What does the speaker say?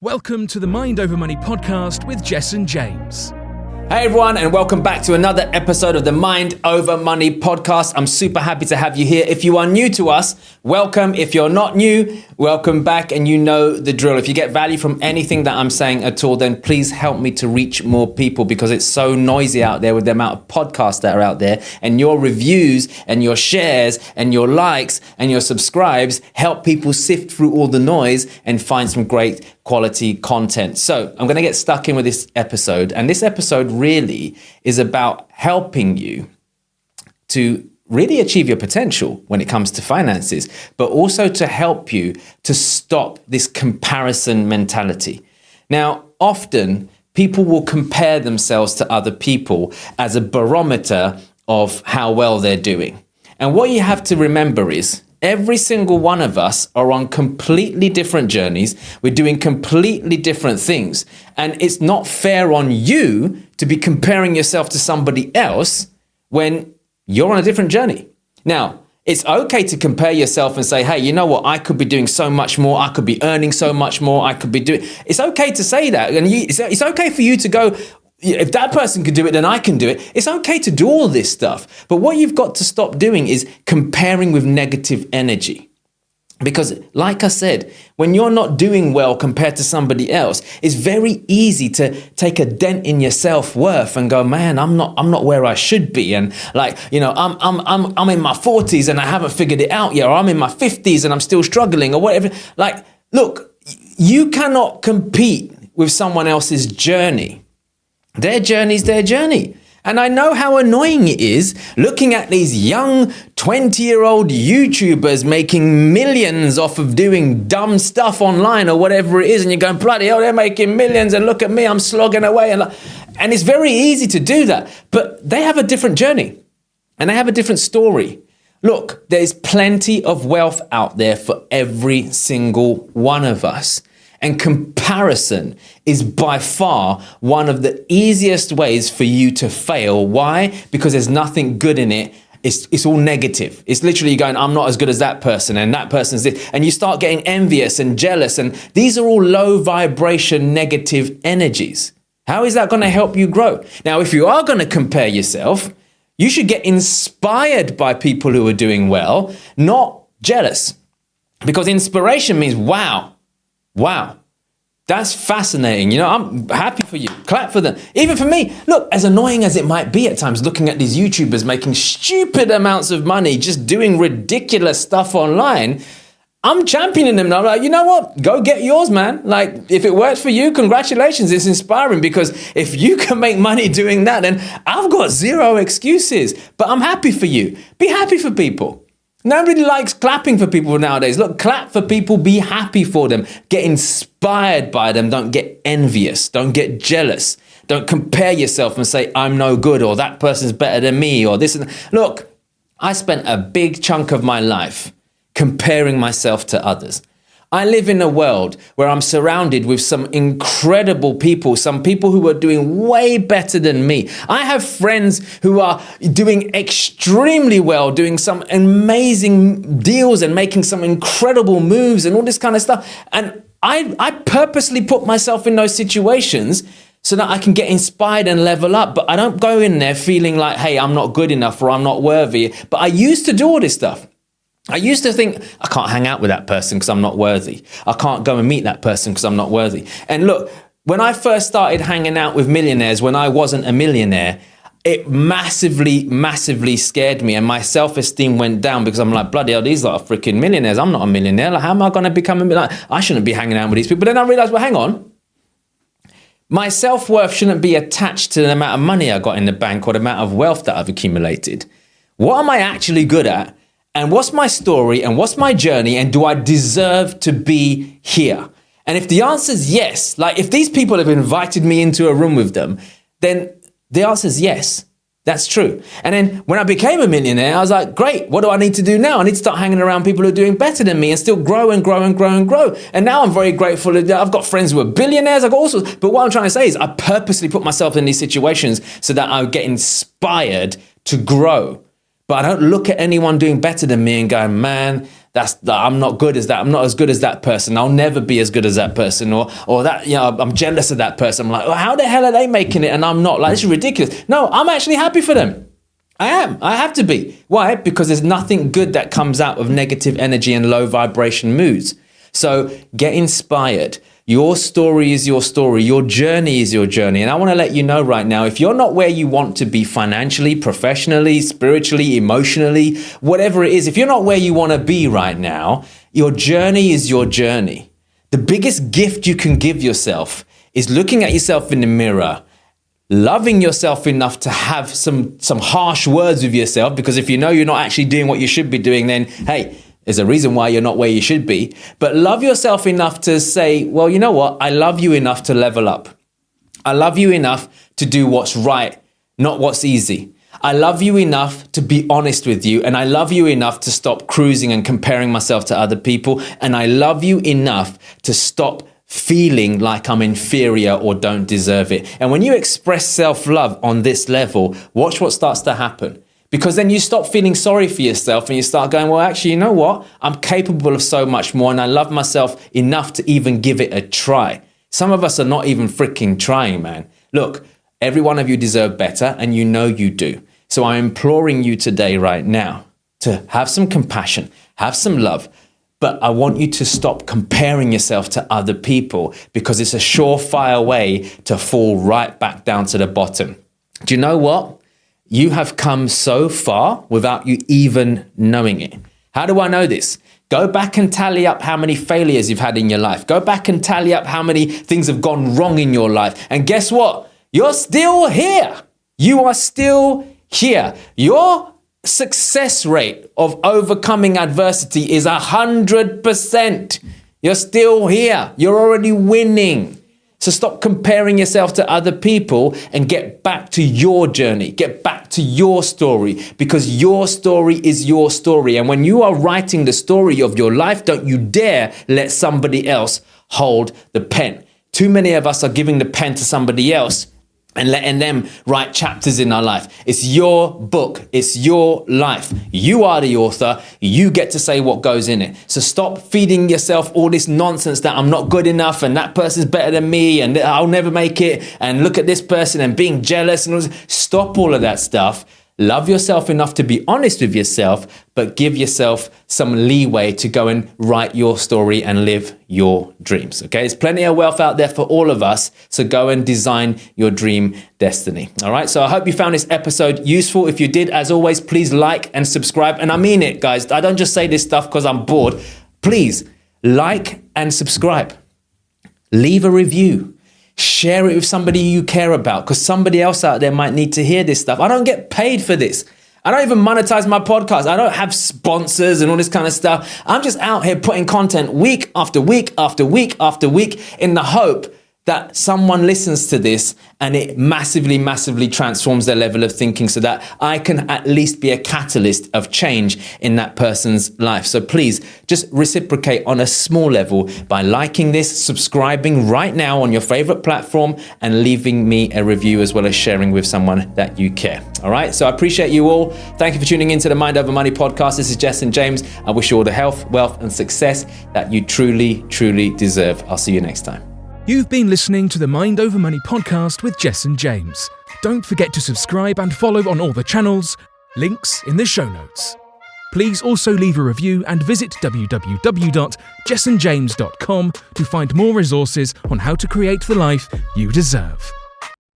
Welcome to the Mind Over Money podcast with Jessen James. Hey everyone, and welcome back to another episode of the Mind Over Money podcast. I'm super happy to have you here. If you are new to us, welcome. If you're not new, welcome back, and you know the drill. If you get value from anything that I'm saying at all, then please help me to reach more people, because it's so noisy out there with the amount of podcasts that are out there, and your reviews and your shares and your likes and your subscribes help people sift through all the noise and find some great quality content. So I'm going to get stuck in with this episode, and this episode really is about helping you to really achieve your potential when it comes to finances, but also to help you to stop this comparison mentality. Now, often people will compare themselves to other people as a barometer of how well they're doing. And what you have to remember is every single one of us are on completely different journeys. We're doing completely different things. And it's not fair on you to be comparing yourself to somebody else when you're on a different journey. Now, it's okay to compare yourself and say, hey, you know what? I could be doing so much more. I could be earning so much more. I could be doing... It's okay to say that. And it's okay for you to go, if that person could do it, then I can do it. It's okay to do all this stuff. But what you've got to stop doing is comparing with negative energy. Because like I said, when you're not doing well compared to somebody else, it's very easy to take a dent in your self-worth and go, man, I'm not where I should be. And like, you know, I'm in my 40s and I haven't figured it out yet, or I'm in my 50s and I'm still struggling or whatever. Like, look, you cannot compete with someone else's journey. Their journey's their journey. And I know how annoying it is looking at these young 20-year-old YouTubers making millions off of doing dumb stuff online or whatever it is. And you're going, bloody hell, they're making millions. And look at me, I'm slogging away. And it's very easy to do that. But they have a different journey and they have a different story. Look, there's plenty of wealth out there for every single one of us. And comparison is by far one of the easiest ways for you to fail. Why? Because there's nothing good in it. It's all negative. It's literally going, I'm not as good as that person and that person's this. And you start getting envious and jealous. And these are all low vibration negative energies. How is that going to help you grow? Now, if you are going to compare yourself, you should get inspired by people who are doing well, not jealous. Because inspiration means, wow, that's fascinating. You know, I'm happy for you. Clap for them. Even for me, look, as annoying as it might be at times, looking at these YouTubers making stupid amounts of money, just doing ridiculous stuff online, I'm championing them. And I'm like, you know what? Go get yours, man. Like, if it works for you, congratulations. It's inspiring, because if you can make money doing that, then I've got zero excuses. But I'm happy for you. Be happy for people. Nobody likes clapping for people nowadays. Look, clap for people, be happy for them, get inspired by them, don't get envious, don't get jealous, don't compare yourself and say, I'm no good, or that person's better than me, or this and that. Look, I spent a big chunk of my life comparing myself to others. I live in a world where I'm surrounded with some incredible people, some people who are doing way better than me. I have friends who are doing extremely well, doing some amazing deals and making some incredible moves and all this kind of stuff. And I purposely put myself in those situations so that I can get inspired and level up. But I don't go in there feeling like, hey, I'm not good enough or I'm not worthy. But I used to do all this stuff. I used to think, I can't hang out with that person because I'm not worthy. I can't go and meet that person because I'm not worthy. And look, when I first started hanging out with millionaires, when I wasn't a millionaire, it massively scared me. And my self-esteem went down, because I'm like, bloody hell, these are freaking millionaires. I'm not a millionaire. Like, how am I going to become a millionaire? I shouldn't be hanging out with these people. But then I realized, well, hang on. My self-worth shouldn't be attached to the amount of money I got in the bank or the amount of wealth that I've accumulated. What am I actually good at? And what's my story and what's my journey, and do I deserve to be here? And if the answer is yes, like if these people have invited me into a room with them, then the answer is yes, that's true. And then when I became a millionaire, I was like, great, what do I need to do now? I need to start hanging around people who are doing better than me and still grow and grow and grow and grow. And now I'm very grateful that I've got friends who are billionaires. I've got all sorts. But what I'm trying to say is I purposely put myself in these situations so that I get inspired to grow. But I don't look at anyone doing better than me and go, man, I'm not good as that. I'm not as good as that person. I'll never be as good as that person. Or that, I'm jealous of that person. I'm like, well, how the hell are they making it and I'm not? Like, this is ridiculous. No, I'm actually happy for them. I am. I have to be. Why? Because there's nothing good that comes out of negative energy and low vibration moods. So get inspired. Your story is your story. Your journey is your journey. And I want to let you know right now, if you're not where you want to be financially, professionally, spiritually, emotionally, whatever it is, if you're not where you want to be right now, your journey is your journey. The biggest gift you can give yourself is looking at yourself in the mirror, loving yourself enough to have some harsh words with yourself, because if you know you're not actually doing what you should be doing, then hey, there's a reason why you're not where you should be. But love yourself enough to say, well, you know what? I love you enough to level up. I love you enough to do what's right, not what's easy. I love you enough to be honest with you. And I love you enough to stop cruising and comparing myself to other people. And I love you enough to stop feeling like I'm inferior or don't deserve it. And when you express self-love on this level, watch what starts to happen. Because then you stop feeling sorry for yourself and you start going, well, actually, you know what? I'm capable of so much more and I love myself enough to even give it a try. Some of us are not even freaking trying, man. Look, every one of you deserve better and you know you do. So I'm imploring you today right now to have some compassion, have some love, but I want you to stop comparing yourself to other people because it's a surefire way to fall right back down to the bottom. Do you know what? You have come so far without you even knowing it. How do I know this? Go back and tally up how many failures you've had in your life. Go back and tally up how many things have gone wrong in your life. And guess what? You're still here. You are still here. Your success rate of overcoming adversity is 100%. You're still here. You're already winning. So stop comparing yourself to other people and get back to your journey. Get back to your story, because your story is your story. And when you are writing the story of your life, don't you dare let somebody else hold the pen. Too many of us are giving the pen to somebody else and letting them write chapters in our life. It's your book. It's your life. You are the author. You get to say what goes in it. So stop feeding yourself all this nonsense that I'm not good enough and that person's better than me and I'll never make it and look at this person and being jealous. And stop all of that stuff. Love yourself enough to be honest with yourself, but give yourself some leeway to go and write your story and live your dreams. Okay, there's plenty of wealth out there for all of us. So go and design your dream destiny. All right. So I hope you found this episode useful. If you did, as always, please like and subscribe. And I mean it, guys. I don't just say this stuff because I'm bored. Please like and subscribe. Leave a review. Share it with somebody you care about, because somebody else out there might need to hear this stuff. I don't get paid for this. I don't even monetize my podcast. I don't have sponsors and all this kind of stuff. I'm just out here putting content week after week after week after week in the hope that someone listens to this and it massively, massively transforms their level of thinking so that I can at least be a catalyst of change in that person's life. So please just reciprocate on a small level by liking this, subscribing right now on your favorite platform, and leaving me a review as well as sharing with someone that you care. All right. So I appreciate you all. Thank you for tuning into the Mind Over Money podcast. This is Jessen James. I wish you all the health, wealth, and success that you truly, truly deserve. I'll see you next time. You've been listening to the Mind Over Money podcast with Jessen James. Don't forget to subscribe and follow on all the channels, links in the show notes. Please also leave a review and visit www.jessenjames.com to find more resources on how to create the life you deserve.